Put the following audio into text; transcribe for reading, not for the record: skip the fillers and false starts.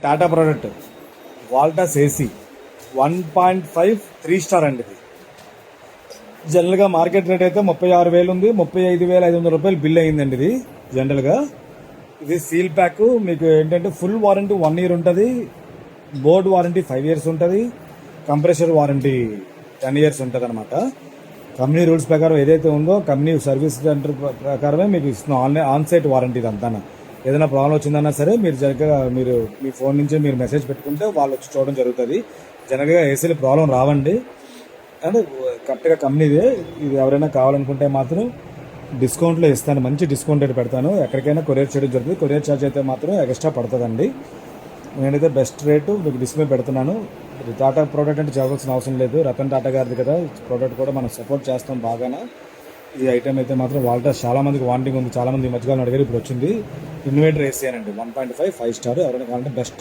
Tata product Voltas AC 1.5 3 star అండి. ఇది జనరల్గా మార్కెట్ రేట్ అయితే 36,000 ఉంది. 35,500 రూపాయలు బిల్ అయిందండి. ఇది జనరల్గా ఇది సీల్ ప్యాక్. మీకు ఏంటంటే ఫుల్ వారంటీ 1 ఇయర్ ఉంటుంది, బోర్డ్ వారంటీ 5 ఇయర్స్ ఉంటుంది, కంప్రెషర్ వారంటీ 10 ఇయర్స్ ఉంటుంది అనమాట. కంపెనీ రూల్స్ ప్రకారం ఏదైతే ఉందో కంపెనీ సర్వీస్ సెంటర్ ప్రకారమే మీకు ఇస్తున్నాం. ఆన్ సైట్ వారంటీ ఇదంతా. ఏదైనా ప్రాబ్లం వచ్చిందన్నా సరే మీరు జనరల్గా మీరు మీ ఫోన్ నుంచి మీరు మెసేజ్ పెట్టుకుంటే వాళ్ళు వచ్చి చూడడం జరుగుతుంది. జనరల్గా ఏసీలో ప్రాబ్లం రావండి. అంటే కరెక్ట్గా కంపెనీదే. ఇది ఎవరైనా కావాలనుకుంటే మాత్రం డిస్కౌంట్లో ఇస్తాను, మంచి డిస్కౌంట్ రేట్ పెడతాను. ఎక్కడికైనా కొరియర్ చేయడం జరుగుతుంది. కొరియర్ ఛార్జ్ అయితే మాత్రం ఎక్స్ట్రా పడుతుందండి. నేనైతే బెస్ట్ రేటు మీకు డిస్ప్లే పెడుతున్నాను. టాటా ప్రోడక్ట్ అంటే చెప్పాల్సిన అవసరం లేదు, రతన్ టాటా గారిది కదా ప్రోడక్ట్, కూడా మనం సపోర్ట్ చేస్తాం బాగానే. ఈ ఐటమ్ అయితే మాత్రం వాల్టాస్ చాలా మందికి వాంటింగ్ ఉంది, చాలా మంది ఈ మధ్యకాలం అడిగారు, ఇప్పుడు వచ్చింది. ఇన్వర్టర్ ఏసీ అనండి 1.5 5 స్టార్. ఎవరైనా కావాలంటే బెస్ట్